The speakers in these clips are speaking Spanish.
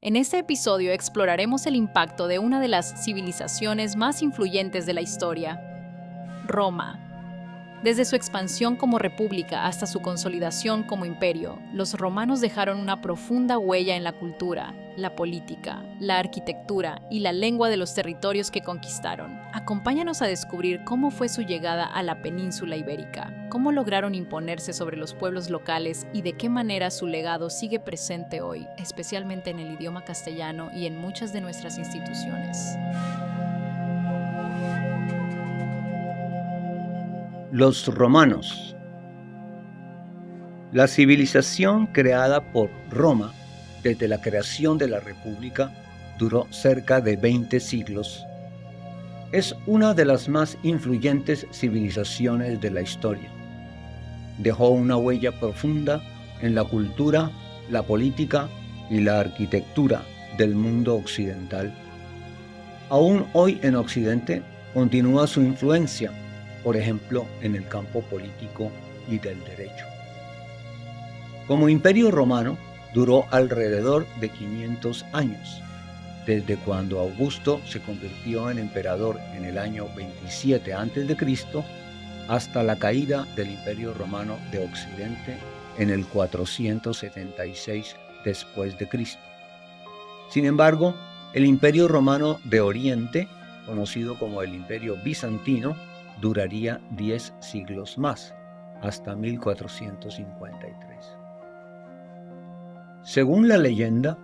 En este episodio exploraremos el impacto de una de las civilizaciones más influyentes de la historia, Roma. Desde su expansión como república hasta su consolidación como imperio, los romanos dejaron una profunda huella en la cultura, la política, la arquitectura y la lengua de los territorios que conquistaron. Acompáñanos a descubrir cómo fue su llegada a la península ibérica, cómo lograron imponerse sobre los pueblos locales y de qué manera su legado sigue presente hoy, especialmente en el idioma castellano y en muchas de nuestras instituciones. Los romanos. La civilización creada por Roma desde la creación de la República duró cerca de 20 siglos. Es una de las más influyentes civilizaciones de la historia. Dejó una huella profunda en la cultura, la política y la arquitectura del mundo occidental. Aún hoy en Occidente continúa su influencia, por ejemplo, en el campo político y del derecho. Como imperio romano, duró alrededor de 500 años, desde cuando Augusto se convirtió en emperador en el año 27 a.C. hasta la caída del Imperio Romano de Occidente en el 476 después de Cristo. Sin embargo, el Imperio Romano de Oriente, conocido como el Imperio Bizantino, duraría 10 siglos más, hasta 1453. Según la leyenda,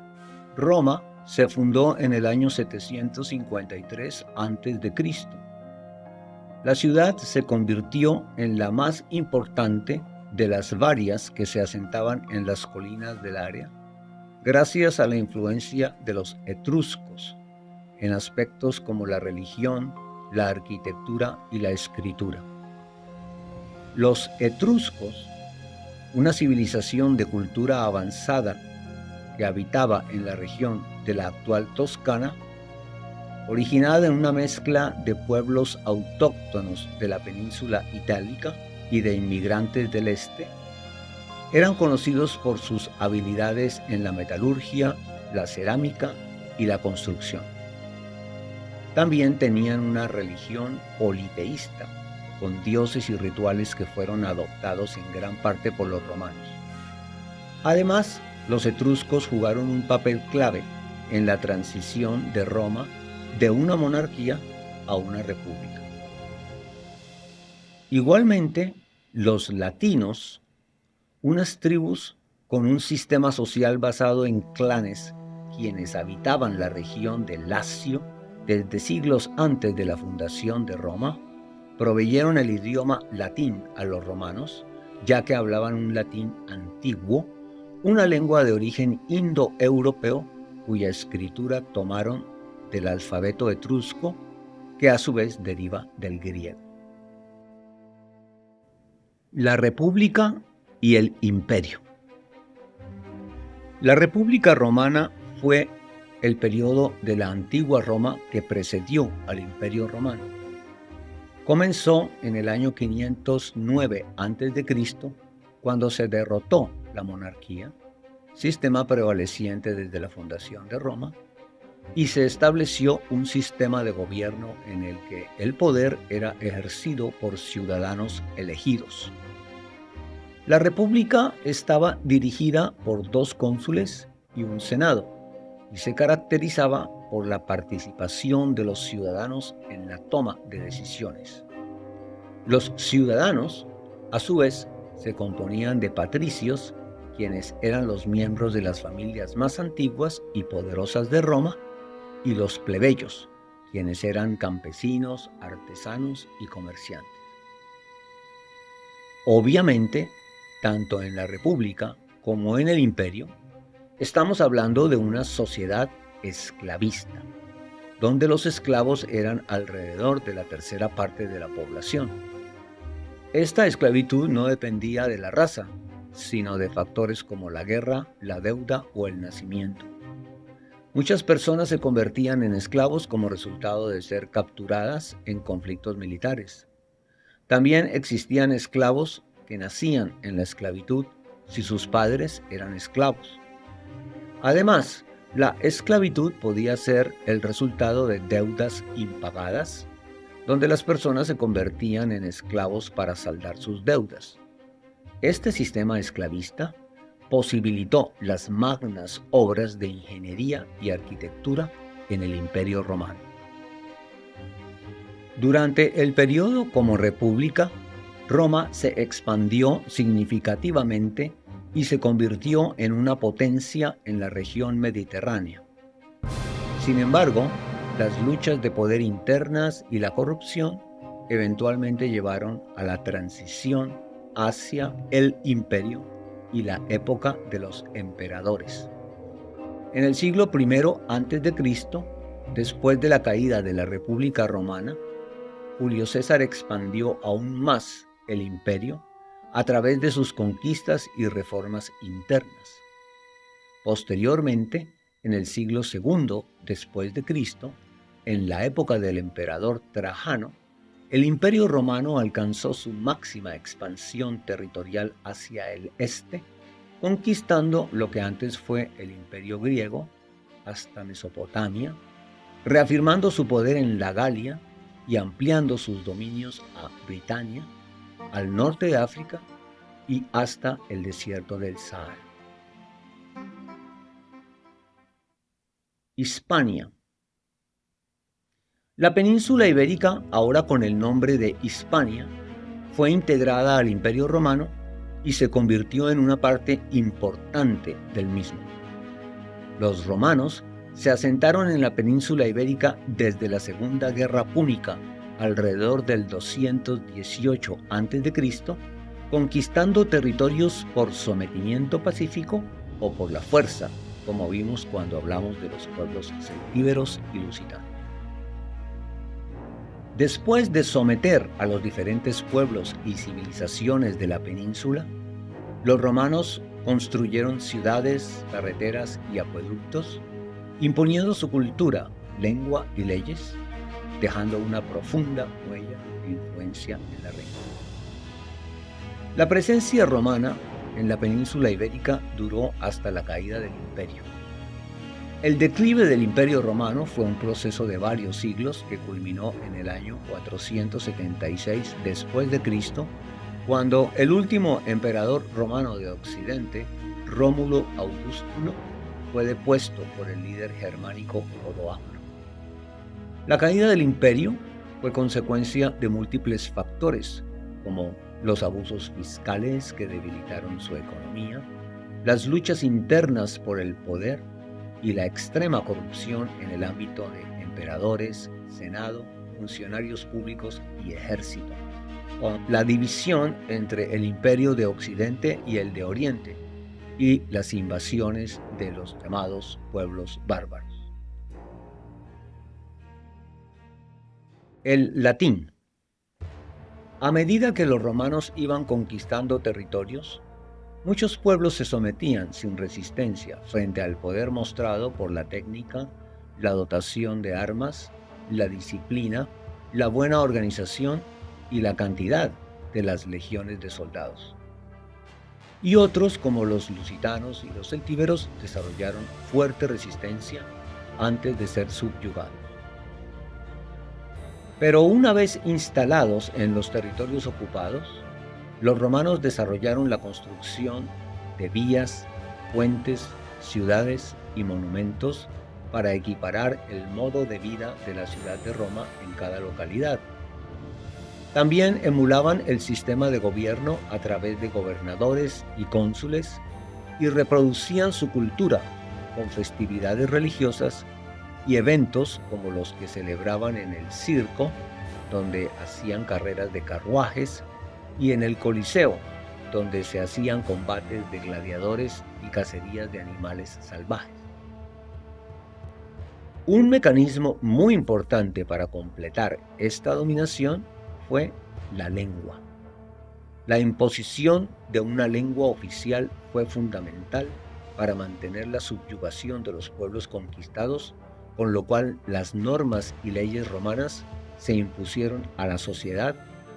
Roma se fundó en el año 753 a.C. La ciudad se convirtió en la más importante de las varias que se asentaban en las colinas del área, gracias a la influencia de los etruscos en aspectos como la religión, la arquitectura y la escritura. Los etruscos, una civilización de cultura avanzada que habitaba en la región de la actual Toscana, originada en una mezcla de pueblos autóctonos de la península itálica y de inmigrantes del este, eran conocidos por sus habilidades en la metalurgia, la cerámica y la construcción. También tenían una religión politeísta, con dioses y rituales que fueron adoptados en gran parte por los romanos. Además, los etruscos jugaron un papel clave en la transición de Roma de una monarquía a una república. Igualmente, los latinos, unas tribus con un sistema social basado en clanes, quienes habitaban la región de Lacio desde siglos antes de la fundación de Roma, proveyeron el idioma latín a los romanos, ya que hablaban un latín antiguo, una lengua de origen indoeuropeo cuya escritura tomaron del alfabeto etrusco, que a su vez deriva del griego. La República y el Imperio. La República Romana fue el periodo de la antigua Roma que precedió al Imperio Romano. Comenzó en el año 509 a.C., cuando se derrotó la monarquía, sistema prevaleciente desde la fundación de Roma, y se estableció un sistema de gobierno en el que el poder era ejercido por ciudadanos elegidos. La república estaba dirigida por 2 cónsules y un senado, y se caracterizaba por la participación de los ciudadanos en la toma de decisiones. Los ciudadanos, a su vez, se componían de patricios, quienes eran los miembros de las familias más antiguas y poderosas de Roma, y los plebeyos, quienes eran campesinos, artesanos y comerciantes. Obviamente, tanto en la República como en el Imperio, estamos hablando de una sociedad esclavista, donde los esclavos eran alrededor de la tercera parte de la población. Esta esclavitud no dependía de la raza, sino de factores como la guerra, la deuda o el nacimiento. Muchas personas se convertían en esclavos como resultado de ser capturadas en conflictos militares. También existían esclavos que nacían en la esclavitud si sus padres eran esclavos. Además, La esclavitud podía ser el resultado de deudas impagadas, donde las personas se convertían en esclavos para saldar sus deudas. Este sistema esclavista posibilitó las magnas obras de ingeniería y arquitectura en el Imperio Romano. Durante el periodo como república, Roma se expandió significativamente y se convirtió en una potencia en la región mediterránea. Sin embargo, las luchas de poder internas y la corrupción eventualmente llevaron a la transición hacia el imperio y la época de los emperadores. En el siglo I a.C., después de la caída de la República Romana, Julio César expandió aún más el imperio a través de sus conquistas y reformas internas. Posteriormente, en el siglo II después de Cristo, en la época del emperador Trajano, el Imperio Romano alcanzó su máxima expansión territorial hacia el este, conquistando lo que antes fue el Imperio griego hasta Mesopotamia, reafirmando su poder en la Galia y ampliando sus dominios a Britania, al norte de África y hasta el desierto del Sahara. Hispania. La península ibérica, ahora con el nombre de Hispania, fue integrada al Imperio Romano y se convirtió en una parte importante del mismo. Los romanos se asentaron en la península ibérica desde la Segunda Guerra Púnica, alrededor del 218 a.C., conquistando territorios por sometimiento pacífico o por la fuerza, como vimos cuando hablamos de los pueblos celtíberos y lusitanos. Después de someter a los diferentes pueblos y civilizaciones de la península, los romanos construyeron ciudades, carreteras y acueductos, imponiendo su cultura, lengua y leyes, dejando una profunda huella e influencia en la región. La presencia romana en la península ibérica duró hasta la caída del imperio. El declive del Imperio Romano fue un proceso de varios siglos que culminó en el año 476 después de Cristo, cuando el último emperador romano de Occidente, Rómulo Augustulo, fue depuesto por el líder germánico Odoacro. La caída del imperio fue consecuencia de múltiples factores, como los abusos fiscales que debilitaron su economía, las luchas internas por el poder y la extrema corrupción en el ámbito de emperadores, senado, funcionarios públicos y ejército, con la división entre el imperio de Occidente y el de Oriente, y las invasiones de los llamados pueblos bárbaros. El latín. A medida que los romanos iban conquistando territorios, muchos pueblos se sometían sin resistencia frente al poder mostrado por la técnica, la dotación de armas, la disciplina, la buena organización y la cantidad de las legiones de soldados. Y otros, como los lusitanos y los celtíberos, desarrollaron fuerte resistencia antes de ser subyugados. Pero una vez instalados en los territorios ocupados, los romanos desarrollaron la construcción de vías, puentes, ciudades y monumentos para equiparar el modo de vida de la ciudad de Roma en cada localidad. También emulaban el sistema de gobierno a través de gobernadores y cónsules y reproducían su cultura con festividades religiosas y eventos como los que celebraban en el circo, donde hacían carreras de carruajes, y en el Coliseo, donde se hacían combates de gladiadores y cacerías de animales salvajes. Un mecanismo muy importante para completar esta dominación fue la lengua. La imposición de una lengua oficial fue fundamental para mantener la subyugación de los pueblos conquistados, con lo cual las normas y leyes romanas se impusieron a la sociedad,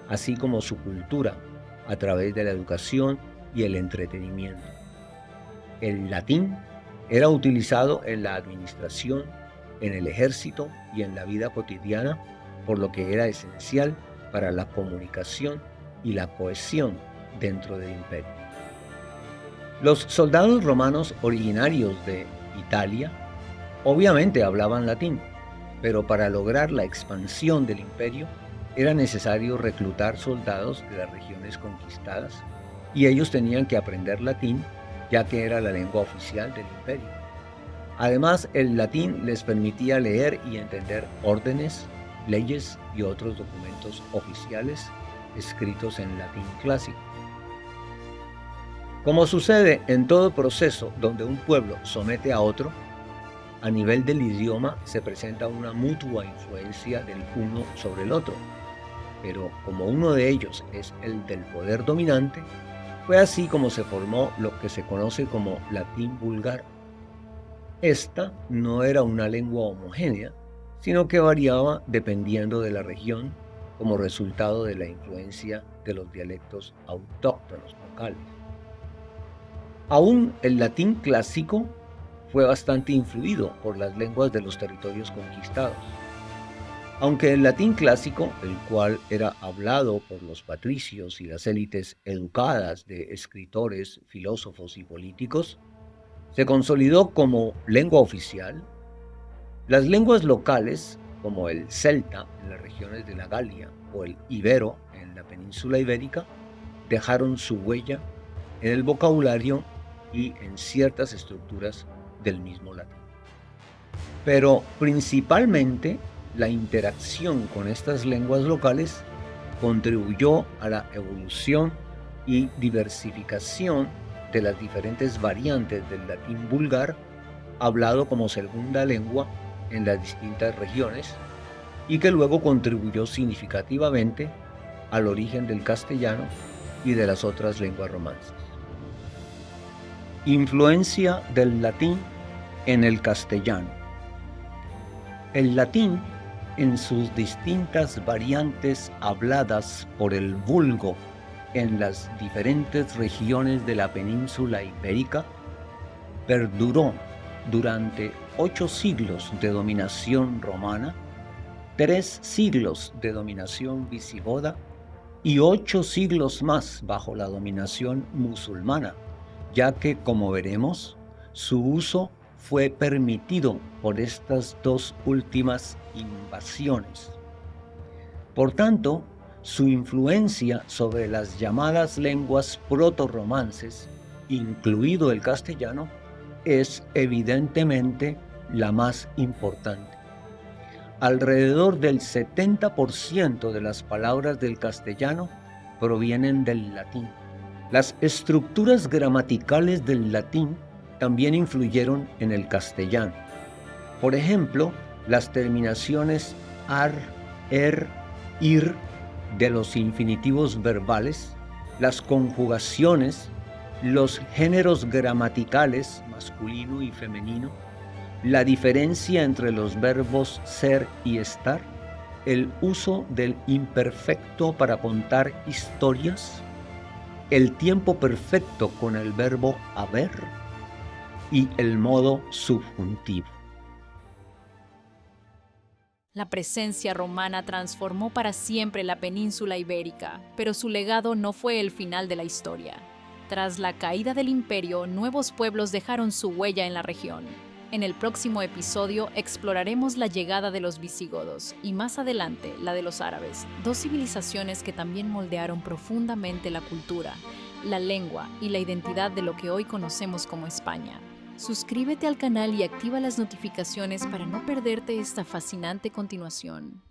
así como su cultura, a través de la educación y el entretenimiento. El latín Era utilizado en la administración, en el ejército y en la vida cotidiana, por lo que era esencial para la comunicación y la cohesión dentro del imperio. Los soldados romanos originarios de Italia obviamente hablaban latín, pero para lograr la expansión del imperio era necesario reclutar soldados de las regiones conquistadas y ellos tenían que aprender latín, ya que era la lengua oficial del imperio. Además, el latín les permitía leer y entender órdenes, leyes y otros documentos oficiales escritos en latín clásico. Como sucede en todo proceso donde un pueblo somete a otro, a nivel del idioma se presenta una mutua influencia del uno sobre el otro, pero como uno de ellos es el del poder dominante, fue así como se formó lo que se conoce como latín vulgar. Esta no era una lengua homogénea, sino que variaba dependiendo de la región como resultado de la influencia de los dialectos autóctonos locales. Aún el latín clásico fue bastante influido por las lenguas de los territorios conquistados. Aunque el latín clásico, el cual era hablado por los patricios y las élites educadas de escritores, filósofos y políticos, se consolidó como lengua oficial, las lenguas locales, como el celta en las regiones de la Galia o el ibero en la península ibérica, dejaron su huella en el vocabulario y en ciertas estructuras del mismo latín. Pero principalmente la interacción con estas lenguas locales contribuyó a la evolución y diversificación de las diferentes variantes del latín vulgar, hablado como segunda lengua en las distintas regiones, y que luego contribuyó significativamente al origen del castellano y de las otras lenguas romances. Influencia del latín en el castellano. El latín, en sus distintas variantes habladas por el vulgo en las diferentes regiones de la península ibérica, perduró durante 8 siglos de dominación romana, 3 siglos de dominación visigoda y 8 siglos más bajo la dominación musulmana, ya que, como veremos, su uso fue permitido por estas 2 últimas invasiones. Por tanto, su influencia sobre las llamadas lenguas proto-romances, incluido el castellano, es evidentemente la más importante. Alrededor del 70% de las palabras del castellano provienen del latín. Las estructuras gramaticales del latín también influyeron en el castellano. Por ejemplo, las terminaciones ar, ir de los infinitivos verbales, las conjugaciones, los géneros gramaticales masculino y femenino, la diferencia entre los verbos ser y estar, el uso del imperfecto para contar historias, el tiempo perfecto con el verbo haber y el modo subjuntivo. La presencia romana transformó para siempre la península ibérica, pero su legado no fue el final de la historia. Tras la caída del imperio, nuevos pueblos dejaron su huella en la región. En el próximo episodio exploraremos la llegada de los visigodos y más adelante la de los árabes, 2 civilizaciones que también moldearon profundamente la cultura, la lengua y la identidad de lo que hoy conocemos como España. Suscríbete al canal y activa las notificaciones para no perderte esta fascinante continuación.